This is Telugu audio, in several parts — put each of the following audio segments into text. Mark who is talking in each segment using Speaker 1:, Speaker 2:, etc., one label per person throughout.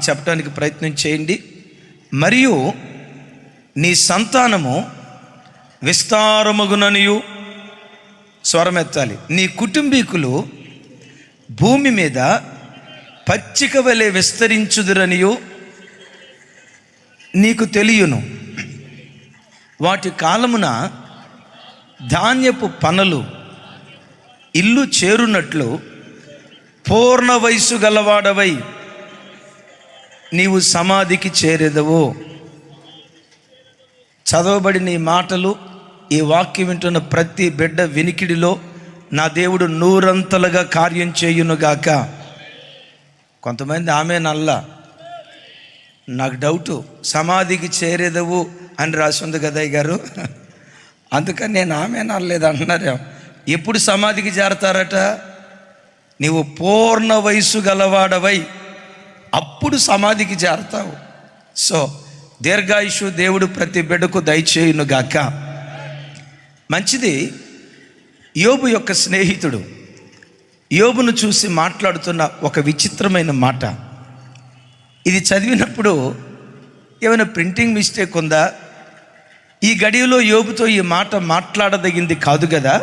Speaker 1: చెప్పడానికి ప్రయత్నం చేయండి. మరియు నీ సంతానము విస్తారమగుననియు, స్వరమెత్తాలి, నీ కుటుంబీకులు భూమి మీద పచ్చిక వలె విస్తరించుదురనియు నీకు తెలియను. వాటి కాలమున ధాన్యపు పనలు ఇల్లు చేరునట్లు పూర్ణ వయసు గలవాడవై నీవు సమాధికి చేరేదవు. చదవబడిన ఈ మాటలు, ఈ వాక్యం వింటున్న ప్రతి బిడ్డ వినికిడిలో నా దేవుడు నూరంతలుగా కార్యం చేయునుగాక. కొంతమంది ఆమెనల్లా, నాకు డౌటు, సమాధికి చేరేదవు అని రాసి ఉంది కదా అయ్య గారు, అందుకని నేను ఆమెనలేదు అంటున్నారేమో. ఎప్పుడు సమాధికి చేరతారట? నీవు పూర్ణ వయసు గలవాడవై అప్పుడు సమాధికి చేరతావు. సో దీర్ఘాయుషు దేవుడు ప్రతి బిడ్డకు దయచేయునుగాక. మంచిది. యోబు యొక్క స్నేహితుడు యోబును చూసి మాట్లాడుతున్న ఒక విచిత్రమైన మాట. ఇది చదివినప్పుడు ఏమైనా ప్రింటింగ్ మిస్టేక్ ఉందా? ఈ గడియలో యోబుతో ఈ మాట మాట్లాడదగింది కాదు కదా,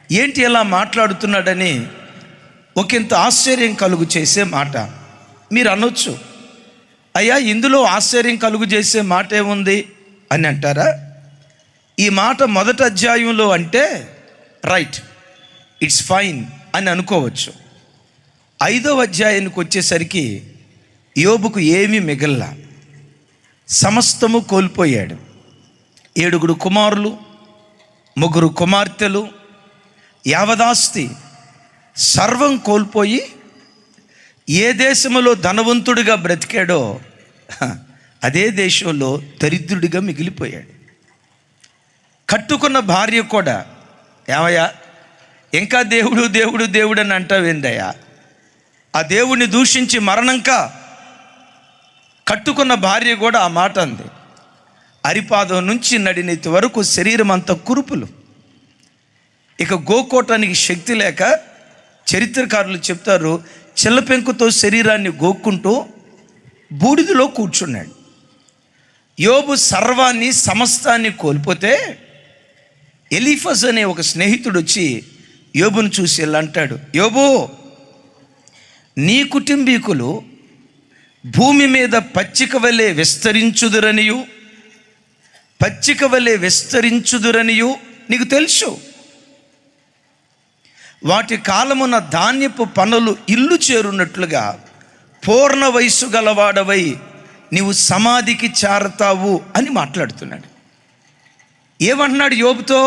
Speaker 1: ఏంటి ఎలా మాట్లాడుతున్నాడని ఒకంత ఆశ్చర్యం కలుగు చేసే మాట. మీరు అనొచ్చు, అయ్యా ఇందులో ఆశ్చర్యం కలుగు చేసే మాట ఏముంది అని అంటారా? ఈ మాట మొదటి అధ్యాయంలో అంటే రైట్, ఇట్స్ ఫైన్ అని అనుకోవచ్చు. 5వ అధ్యాయానికి వచ్చేసరికి యోబుకు ఏమీ మిగల్లా, సమస్తము కోల్పోయాడు. 7 కుమారులు, 3 కుమార్తెలు, యావదాస్తి సర్వం కోల్పోయి ఏ దేశంలో ధనవంతుడిగా బ్రతికాడో అదే దేశంలో దరిద్రుడిగా మిగిలిపోయాడు. కట్టుకున్న భార్య కూడా, ఏమయ్యా ఇంకా దేవుడు దేవుడు దేవుడు అని అంటావేందయ్యా? ఆ దేవుణ్ణి దూషించి మరణంకా కట్టుకున్న భార్య కూడా ఆ మాట అంది. అరిపాదం నుంచి నడినెత్తి వరకు శరీరం అంతా కురుపులు. ఇక గోకోటానికి శక్తి లేక చరిత్రకారులు చెప్తారు, చిల్లపెంకుతో శరీరాన్ని గోక్కుంటూ బూడిదలో కూర్చున్నాడు. యోబు సర్వాన్ని సమస్తాన్ని కోల్పోతే ఎలీఫజ్ అనే ఒక స్నేహితుడు వచ్చి యోబును చూసి ఇలా అంటాడు, యోబు నీ కుటుంబీకులు భూమి మీద పచ్చిక వలె విస్తరించుదురనియు, పచ్చిక వలె విస్తరించుదురనియు నీకు తెలుసు. వాటి కాలమున ధాన్యపు పనులు ఇల్లు చేరున్నట్లుగా పూర్ణ వయసు గలవాడవై నీవు సమాధికి చేరతావు అని మాట్లాడుతున్నాడు. ఏమంటున్నాడు యోబుతో?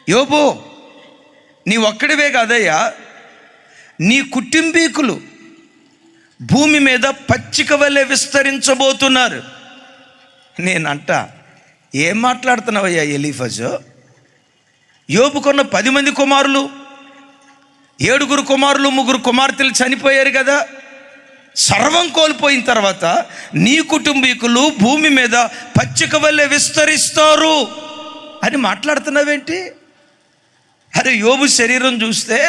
Speaker 1: యోబు నీ ఒక్కడివే కాదయ్యా, నీ కుటుంబీకులు భూమి మీద పచ్చిక వలె విస్తరించబోతున్నారు. నేనంట, ఏం మాట్లాడుతున్నావయ్యా ఎలీఫజ్? యోబుకున్న 10 మంది కుమారులు, 7 కుమారులు, 3 కుమార్తెలు చనిపోయారు కదా. సర్వం కోల్పోయిన తర్వాత నీ కుటుంబీకులు భూమి మీద పచ్చిక వలె విస్తరిస్తారు అని మాట్లాడుతున్నావేంటి? అరే యోబు శరీరం చూస్తే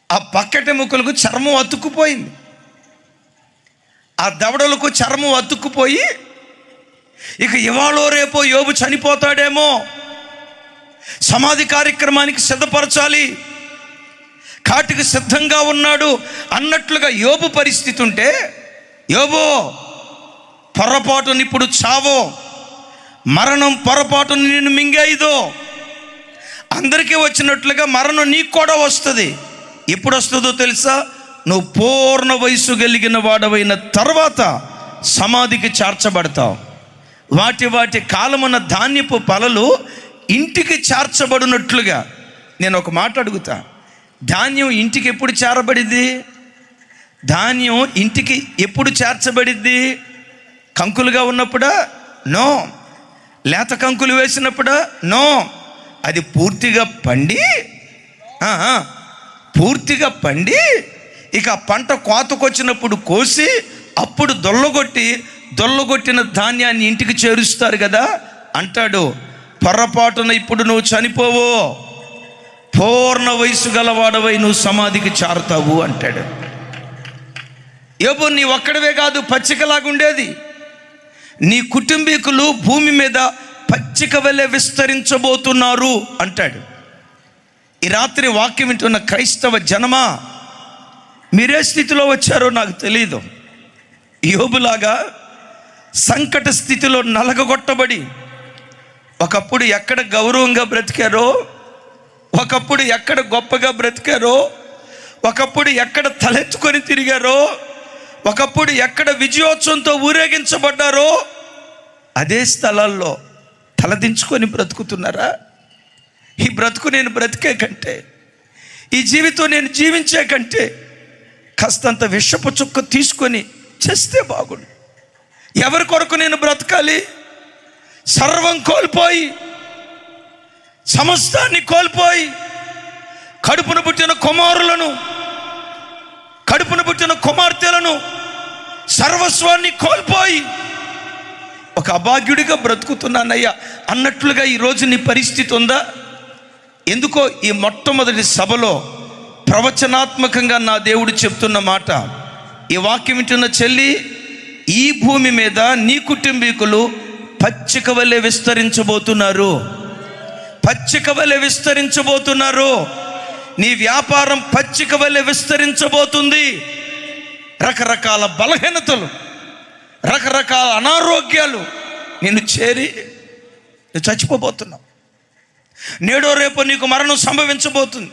Speaker 1: ఆ పక్కటెముకలకు చర్మం అతుక్కుపోయింది, ఆ దవడలకు చర్మం అతుక్కుపోయి ఇక ఇవాళో రేపో యోబు చనిపోతాడేమో, సమాధి కార్యక్రమానికి సిద్ధపరచాలి, కాటికి సిద్ధంగా ఉన్నాడు అన్నట్లుగా యోబు పరిస్థితి ఉంటే, యోబు పొరపాటుని ఇప్పుడు చావో, మరణం పొరపాటుని నిన్ను మింగేదో, అందరికీ వచ్చినట్లుగా మరణం నీకు కూడా వస్తుంది. ఎప్పుడు వస్తుందో తెలుసా? నువ్వు పూర్ణ వయసు కలిగిన వాడవైన తర్వాత సమాధికి చేర్చబడతావు. వాటి కాలమున ధాన్యపు పలలు ఇంటికి చేర్చబడినట్లుగా. నేను ఒక మాట అడుగుతా, ధాన్యం ఇంటికి ఎప్పుడు చేరబడిద్ది? ధాన్యం ఇంటికి ఎప్పుడు చేర్చబడిద్ది? కంకులుగా ఉన్నప్పుడా? నో. లేత కంకులు వేసినప్పుడా? నో. అది పూర్తిగా పండి ఇక పంట కోతకొచ్చినప్పుడు కోసి అప్పుడు దొల్లగొట్టిన ధాన్యాన్ని ఇంటికి చేరుస్తారు కదా. అంటాడు, పొరపాటున ఇప్పుడు నువ్వు చనిపోవు, పూర్ణ వయసు గలవాడవై నువ్వు సమాధికి చేరతావు అంటాడు. యోబు నీ ఒక్కడివే కాదు, పచ్చికలాగుండేది. నీ కుటుంబీకులు భూమి మీద పచ్చిక వలె విస్తరించబోతున్నారు అంటాడు. ఈ రాత్రి వాక్యం వింటున్న క్రైస్తవ జనమా, మీరే స్థితిలో వచ్చారో నాకు తెలీదు. యోబులాగా సంకట స్థితిలో నలగగొట్టబడి, ఒకప్పుడు ఎక్కడ గౌరవంగా బ్రతికారో, ఒకప్పుడు ఎక్కడ గొప్పగా బ్రతికారో, ఒకప్పుడు ఎక్కడ తలెత్తుకొని తిరిగారో, ఒకప్పుడు ఎక్కడ విజయోత్సవంతో ఊరేగించబడ్డారో, అదే స్థలాల్లో తలదించుకొని బ్రతుకుతున్నారా? ఈ బ్రతుకు నేను బ్రతికే కంటే, ఈ జీవితం నేను జీవించే కంటే కాస్తంత విషపు చుక్క తీసుకొని చేస్తే బాగుండు. ఎవరి కొరకు నేను బ్రతకాలి? సర్వం కోల్పోయి, సమస్తాన్ని కోల్పోయి, కడుపును పుట్టిన కుమారులను, కడుపును పుట్టిన కుమార్తెలను, సర్వస్వాన్ని కోల్పోయి ఒక అభాగ్యుడిగా బ్రతుకుతున్నానయ్యా అన్నట్లుగా ఈరోజు నీ పరిస్థితి ఉందా? ఎందుకో ఈ మొట్టమొదటి సభలో ప్రవచనాత్మకంగా నా దేవుడు చెప్తున్న మాట, ఈ వాక్యం వింటున్న చెల్లి, ఈ భూమి మీద నీ కుటుంబీకులు పచ్చిక వలె విస్తరించబోతున్నారు. పచ్చిక వలె విస్తరించబోతున్నారు. నీ వ్యాపారం పచ్చిక వలె విస్తరించబోతుంది. రకరకాల బలహీనతలు, రకరకాల అనారోగ్యాలు నిన్ను చేరి నువ్వు చచ్చిపోబోతున్నావు. నేడో రేపో నీకు మరణం సంభవించబోతుంది.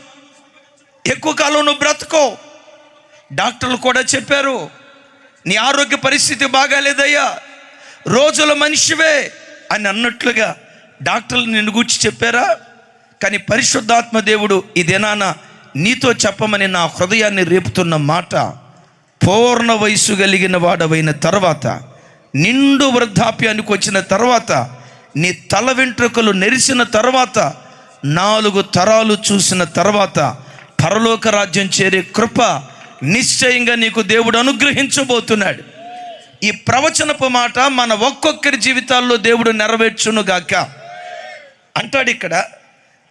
Speaker 1: ఎక్కువ కాలం నువ్వు బ్రతుకో. డాక్టర్లు కూడా చెప్పారు, నీ ఆరోగ్య పరిస్థితి బాగాలేదయ్యా, రోజుల మనిషివే అని అన్నట్లుగా డాక్టర్లు నిన్ను గూర్చి చెప్పారా? కానీ పరిశుద్ధాత్మ దేవుడు ఈ దినాన నీతో చెప్పమని నా హృదయాన్ని రేపుతున్న మాట, పూర్ణ వయసు కలిగిన వాడవైన తర్వాత, నిండు వృద్ధాప్యానికి వచ్చిన తర్వాత, నీ తల వెంట్రుకలు నెరిసిన తర్వాత, 4 తరాలు చూసిన తర్వాత పరలోక రాజ్యం చేరే కృప నిశ్చయంగా నీకు దేవుడు అనుగ్రహించబోతున్నాడు. ఈ ప్రవచనపు మాట మన ఒక్కొక్కరి జీవితాల్లో దేవుడు నెరవేర్చునుగాక అంటాడు. ఇక్కడ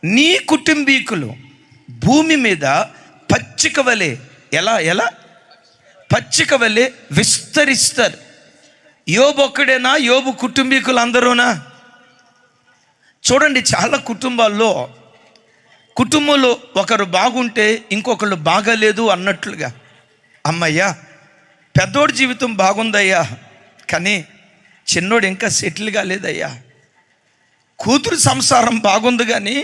Speaker 1: నీ కుటుంబీకులు భూమి మీద పచ్చిక వలె ఎలా పచ్చిక వలె విస్తరిస్తారు. యోబు ఒక్కడేనా? యోబు కుటుంబీకులు అందరూనా? చూడండి, చాలా కుటుంబంలో ఒకరు బాగుంటే ఇంకొకళ్ళు బాగాలేదు అన్నట్లుగా, అమ్మయ్యా పెద్దోడి జీవితం బాగుందయ్యా, కానీ చిన్నోడు ఇంకా సెటిల్ కాలేదయ్యా, కూతురు సంసారం బాగుంది కానీ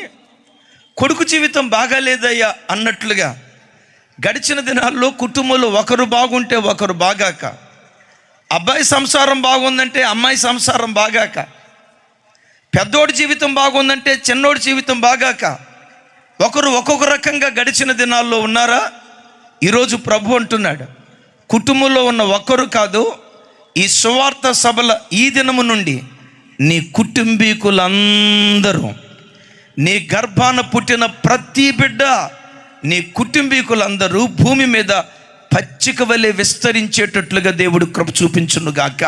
Speaker 1: కొడుకు జీవితం బాగాలేదయ్యా అన్నట్లుగా, గడిచిన దినాల్లో కుటుంబంలో ఒకరు బాగుంటే ఒకరు బాగాక, అబ్బాయి సంసారం బాగుందంటే అమ్మాయి సంసారం బాగాక, పెద్దోడి జీవితం బాగుందంటే చిన్నోడి జీవితం బాగాక, ఒకరు ఒక్కొక్క రకంగా గడిచిన దినాల్లో ఉన్నారా? ఈరోజు ప్రభు అంటున్నాడు, కుటుంబంలో ఉన్న ఒక్కరు కాదు, ఈ సువార్త సభల ఈ దినము నుండి నీ కుటుంబీకులందరూ, నీ గర్భాన పుట్టిన ప్రతి బిడ్డ, నీ కుటుంబీకులందరూ భూమి మీద పచ్చిక వలె విస్తరించేటట్లుగా దేవుడు కృప చూపించునుగాక.